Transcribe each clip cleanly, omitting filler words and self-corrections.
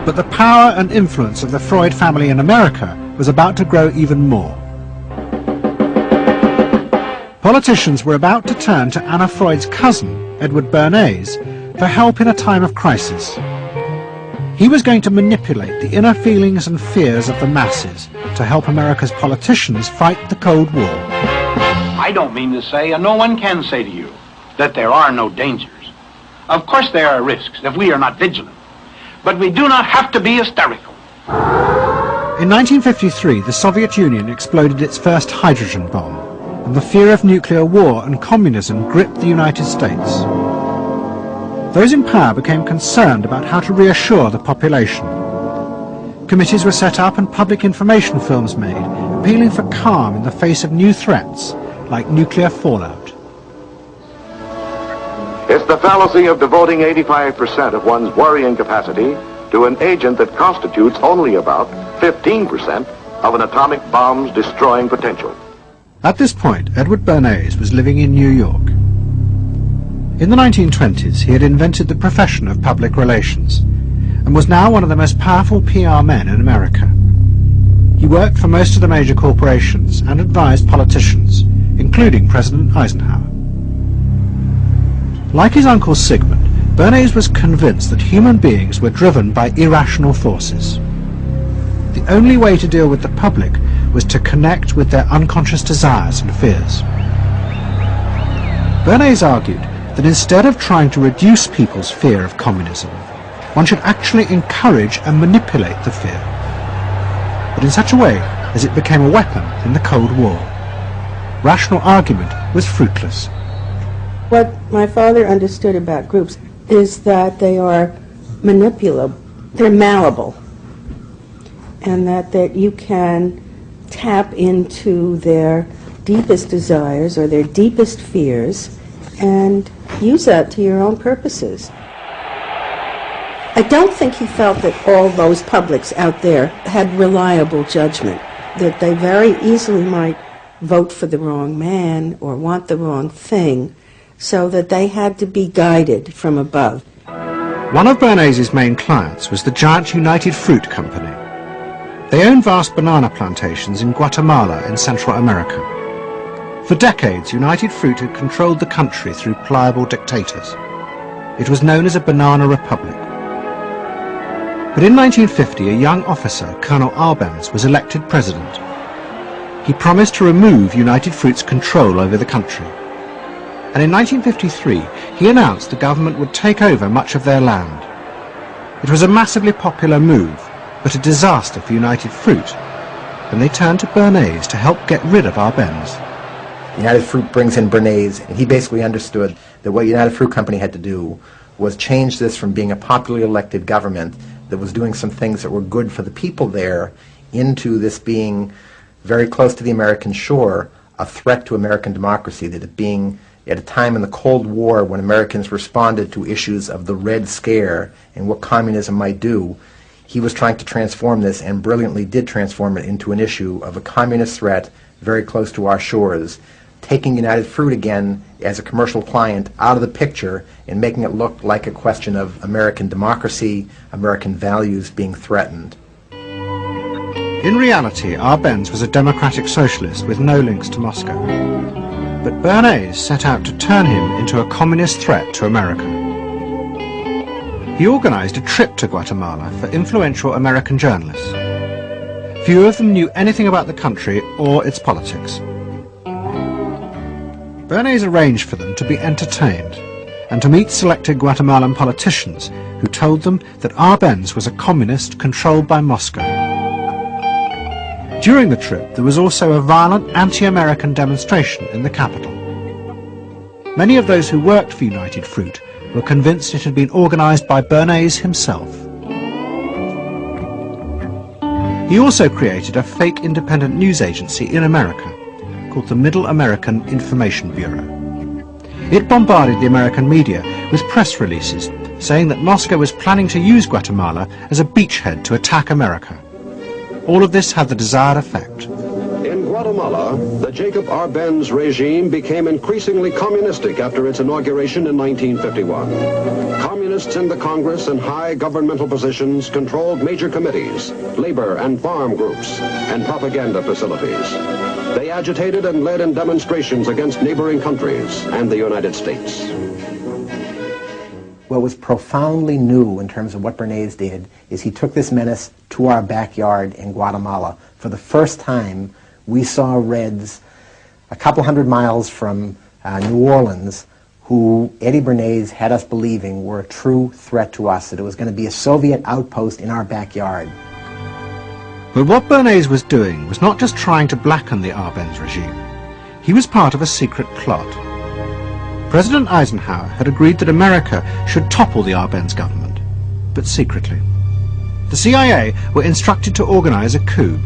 But the power and influence of the Freud family in America was about to grow even more. Politicians were about to turn to Anna Freud's cousin, Edward Bernays, for help in a time of crisis. He was going to manipulate the inner feelings and fears of the masses to help America's politicians fight the Cold War. I don't mean to say, and no one can say to you, that there are no dangers. Of course there are risks if we are not vigilant. But we do not have to be hysterical. In 1953, the Soviet Union exploded its first hydrogen bomb, and the fear of nuclear war and communism gripped the United States. Those in power became concerned about how to reassure the population. Committees were set up and public information films made, appealing for calm in the face of new threats, like nuclear fallout. It's the fallacy of devoting 85% of one's worrying capacity to an agent that constitutes only about 15% of an atomic bomb's destroying potential. At this point, Edward Bernays was living in New York. In the 1920s, he had invented the profession of public relations and was now one of the most powerful PR men in America. He worked for most of the major corporations and advised politicians, including President Eisenhower. Like his uncle Sigmund, Bernays was convinced that human beings were driven by irrational forces. The only way to deal with the public was to connect with their unconscious desires and fears. Bernays argued that instead of trying to reduce people's fear of communism, one should actually encourage and manipulate the fear, but in such a way as it became a weapon in the Cold War. Rational argument was fruitless. What my father understood about groups is that they are manipulable, they're malleable, and that you can tap into their deepest desires or their deepest fears and use that to your own purposes. I don't think he felt that all those publics out there had reliable judgment, that they very easily might vote for the wrong man or want the wrong thing, so that they had to be guided from above. One of Bernays' main clients was the giant United Fruit Company. They owned vast banana plantations in Guatemala in Central America. For decades, United Fruit had controlled the country through pliable dictators. It was known as a banana republic. But in 1950, a young officer, Colonel Arbenz, was elected president. He promised to remove United Fruit's control over the country. And in 1953, he announced the government would take over much of their land. It was a massively popular move, but a disaster for United Fruit, and they turned to Bernays to help get rid of Arbenz. United Fruit brings in Bernays, and he basically understood that what United Fruit Company had to do was change this from being a popularly elected government that was doing some things that were good for the people there into this being very close to the American shore, a threat to American democracy, that it being at a time in the Cold War when Americans responded to issues of the Red Scare and what communism might do, he was trying to transform this, and brilliantly did transform it into an issue of a communist threat very close to our shores, taking United Fruit again as a commercial client out of the picture and making it look like a question of American democracy, American values being threatened. In reality, Arbenz was a democratic socialist with no links to Moscow. But Bernays set out to turn him into a communist threat to America. He organized a trip to Guatemala for influential American journalists. Few of them knew anything about the country or its politics. Bernays arranged for them to be entertained and to meet selected Guatemalan politicians who told them that Arbenz was a communist controlled by Moscow. During the trip, there was also a violent anti-American demonstration in the capital. Many of those who worked for United Fruit were convinced it had been organized by Bernays himself. He also created a fake independent news agency in America called the Middle American Information Bureau. It bombarded the American media with press releases saying that Moscow was planning to use Guatemala as a beachhead to attack America. All of this had the desired effect. In Guatemala, Guatemala, the Jacob Arbenz regime became increasingly communistic after its inauguration in 1951. Communists in the Congress and high governmental positions controlled major committees, labor and farm groups, and propaganda facilities. They agitated and led in demonstrations against neighboring countries and the United States. What was profoundly new in terms of what Bernays did is he took this menace to our backyard in Guatemala. For the first time, we saw Reds a couple hundred miles from New Orleans who Eddie Bernays had us believing were a true threat to us, that it was going to be a Soviet outpost in our backyard. But what Bernays was doing was not just trying to blacken the Arbenz regime. He was part of a secret plot. President Eisenhower had agreed that America should topple the Arbenz government, but secretly. The CIA were instructed to organize a coup.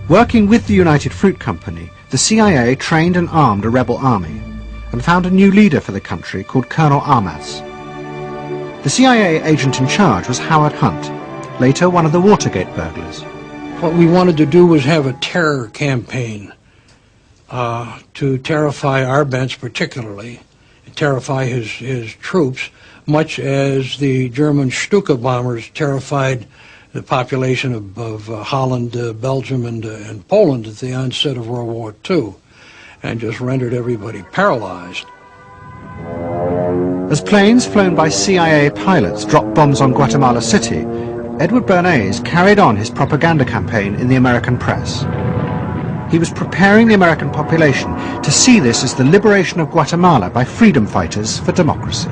Working with the United Fruit Company, the CIA trained and armed a rebel army and found a new leader for the country called Colonel Armas. The CIA agent in charge was Howard Hunt, later one of the Watergate burglars. What we wanted to do was have a terror campaign to terrify Arbenz particularly, terrify his troops, much as the German Stuka bombers terrified the population of Holland, Belgium, and Poland at the onset of World War II, and just rendered everybody paralyzed. As planes flown by CIA pilots dropped bombs on Guatemala City, Edward Bernays carried on his propaganda campaign in the American press. He was preparing the American population to see this as the liberation of Guatemala by freedom fighters for democracy.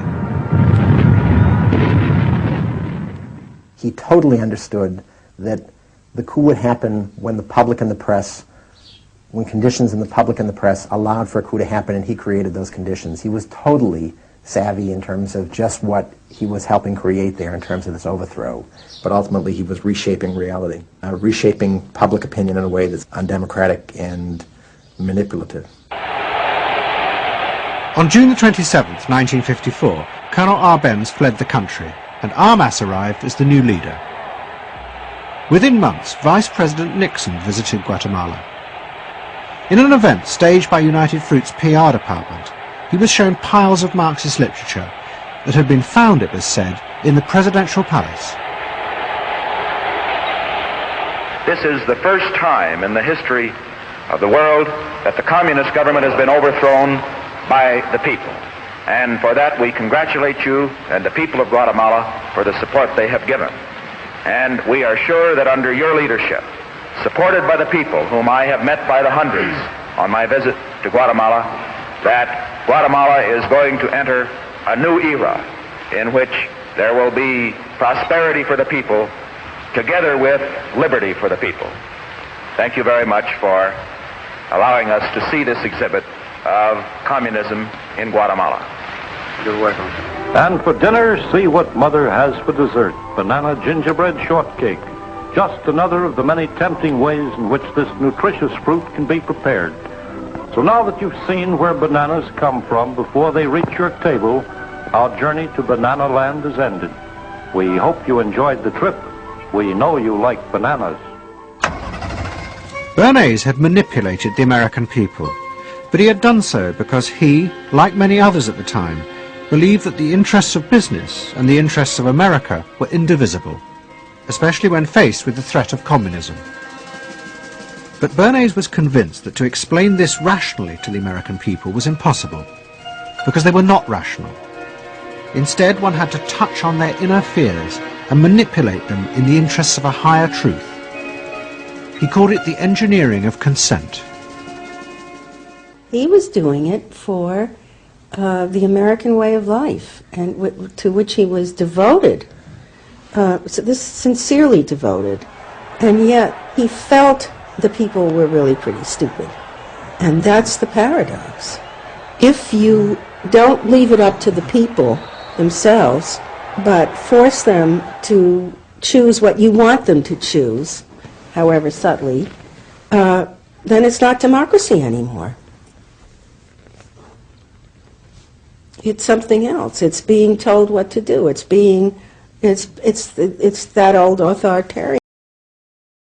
He totally understood that the coup would happen when the public and the press, when conditions in the public and the press allowed for a coup to happen, and he created those conditions. He was totally savvy in terms of just what he was helping create there in terms of this overthrow. But ultimately he was reshaping reality, reshaping public opinion in a way that's undemocratic and manipulative. On June the 27th, 1954, Colonel Arbenz fled the country, and Armas arrived as the new leader. Within months, Vice President Nixon visited Guatemala. In an event staged by United Fruit's PR department, he was shown piles of Marxist literature that had been found, it was said, in the presidential palace. This is the first time in the history of the world that the communist government has been overthrown by the people. And for that we congratulate you and the people of Guatemala for the support they have given. And we are sure that under your leadership, supported by the people whom I have met by the hundreds on my visit to Guatemala, that Guatemala is going to enter a new era in which there will be prosperity for the people together with liberty for the people. Thank you very much for allowing us to see this exhibit of communism in Guatemala. You're welcome. And for dinner, see what Mother has for dessert. Banana gingerbread shortcake. Just another of the many tempting ways in which this nutritious fruit can be prepared. So now that you've seen where bananas come from before they reach your table, our journey to Banana Land is ended. We hope you enjoyed the trip. We know you like bananas. Bernays had manipulated the American people, but he had done so because he, like many others at the time, believed that the interests of business and the interests of America were indivisible, especially when faced with the threat of communism. But Bernays was convinced that to explain this rationally to the American people was impossible, because they were not rational. Instead, one had to touch on their inner fears and manipulate them in the interests of a higher truth. He called it the engineering of consent. He was doing it for the American way of life, and to which he was devoted. Sincerely devoted. And yet he felt the people were really pretty stupid. And that's the paradox. If you don't leave it up to the people themselves, but force them to choose what you want them to choose, however subtly, then it's not democracy anymore. It's something else. It's being told what to do. It's that old authoritarian.